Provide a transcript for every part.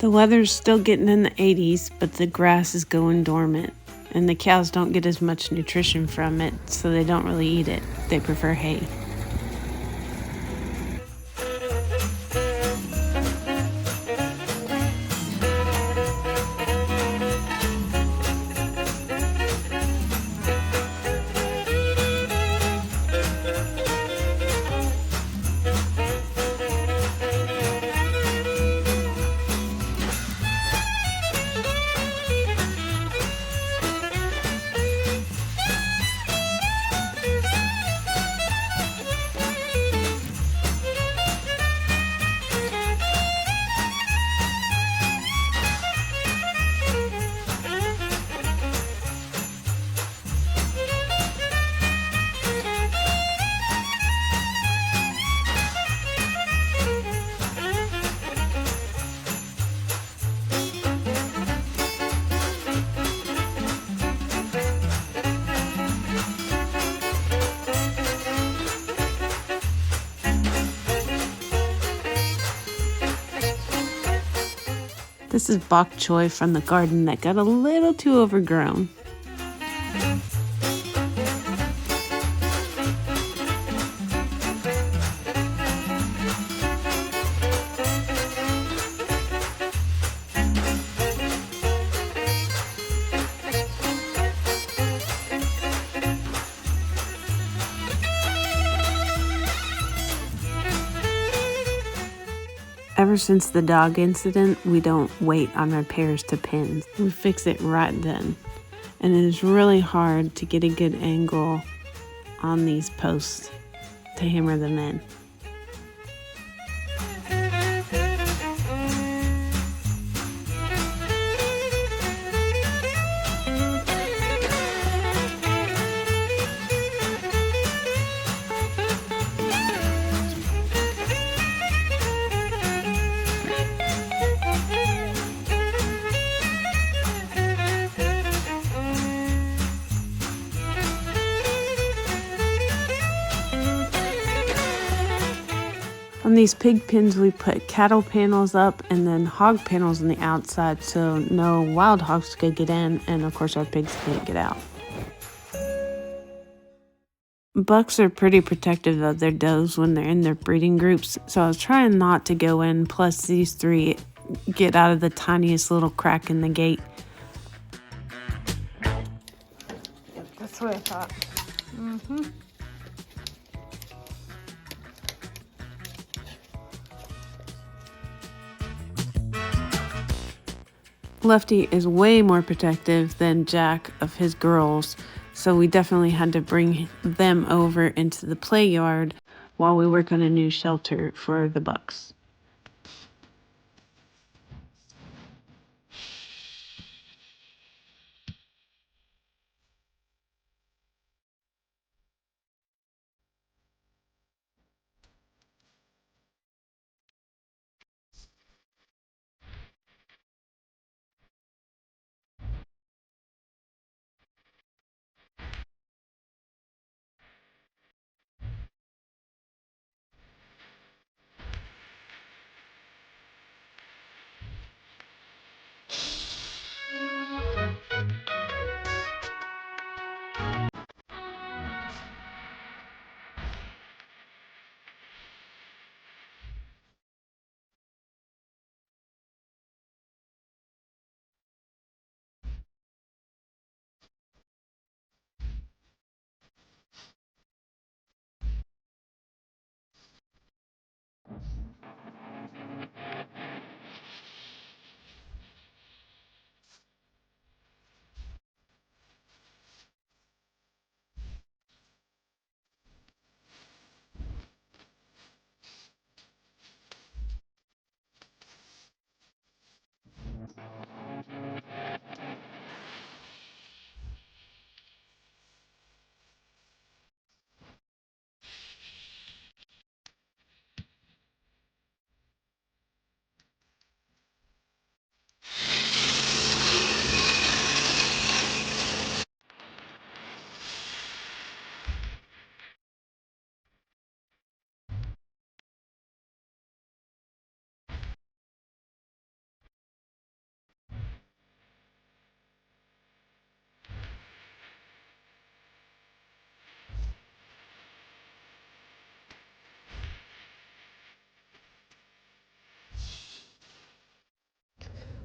The weather's still getting in the 80s, but the grass is going dormant, and the cows don't get as much nutrition from it, so they don't really eat it. They prefer hay. This is bok choy from the garden that got a little too overgrown. Ever since the dog incident, we don't wait on repairs to pins. We fix it right then. And it is really hard to get a good angle on these posts to hammer them in. On these pig pins, we put cattle panels up and then hog panels on the outside so no wild hogs could get in, and of course our pigs can't get out. Bucks are pretty protective of their does when they're in their breeding groups, so I was trying not to go in, plus these three get out of the tiniest little crack in the gate. That's what I thought. Lefty is way more protective than Jack of his girls, so we definitely had to bring them over into the play yard while we work on a new shelter for the bucks.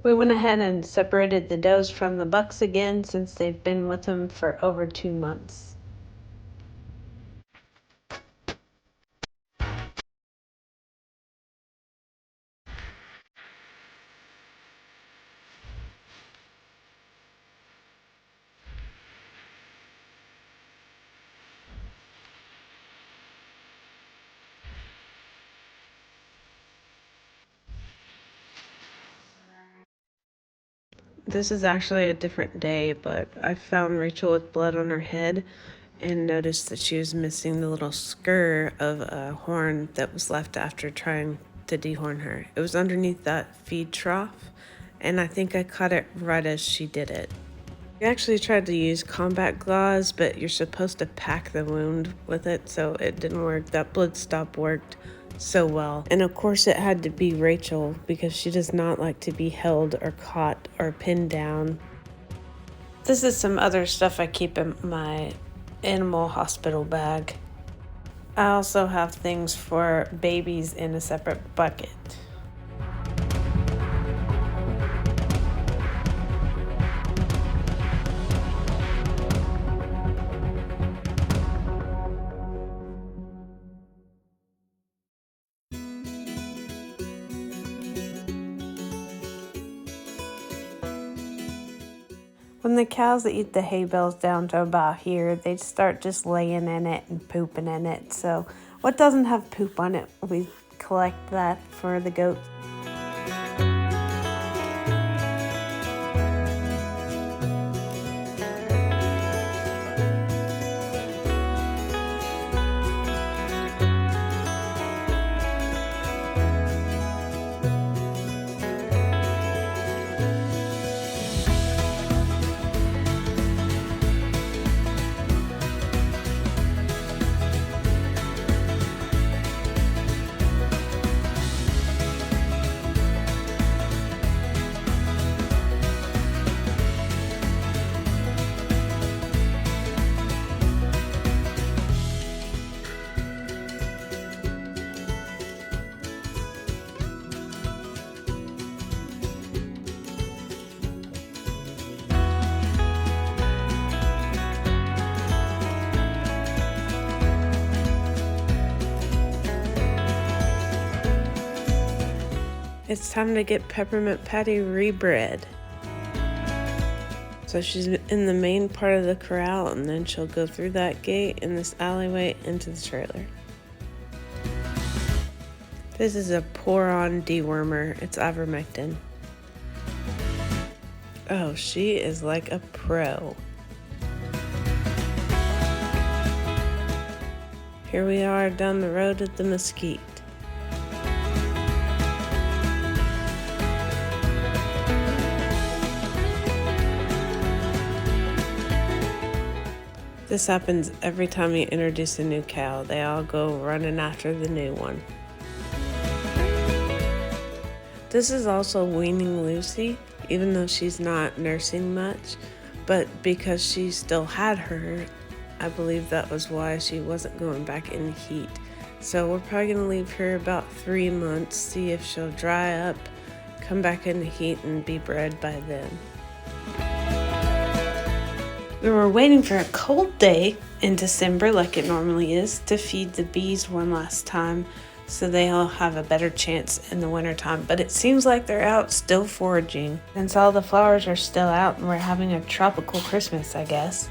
We went ahead and separated the does from the bucks again since they've been with them for over 2 months. This is actually a different day, but I found Rachel with blood on her head and noticed that she was missing the little skir of a horn that was left after trying to dehorn her. It was underneath that feed trough, and I think I caught it right as she did it. We actually tried to use combat gauze, but you're supposed to pack the wound with it, so it didn't work. That blood stop worked so well. And of course it had to be Rachel because she does not like to be held or caught or pinned down. This is some other stuff I keep in my animal hospital bag. I also have things for babies in a separate bucket. When the cows eat the hay bales down to about here, they start just laying in it and pooping in it. So what doesn't have poop on it, we collect that for the goats. It's time to get Peppermint Patty rebred. So she's in the main part of the corral, and then she'll go through that gate in this alleyway into the trailer. This is a pour-on dewormer. It's ivermectin. Oh, she is like a pro. Here we are down the road at the mesquite. This happens every time you introduce a new cow. They all go running after the new one. This is also weaning Lucy, even though she's not nursing much, but because she still had her, I believe that was why she wasn't going back in the heat. So we're probably gonna leave her about 3 months, see if she'll dry up, come back in the heat, and be bred by then. We were waiting for a cold day in December, like it normally is, to feed the bees one last time so they'll have a better chance in the wintertime. But it seems like they're out still foraging, since all the flowers are still out and we're having a tropical Christmas, I guess.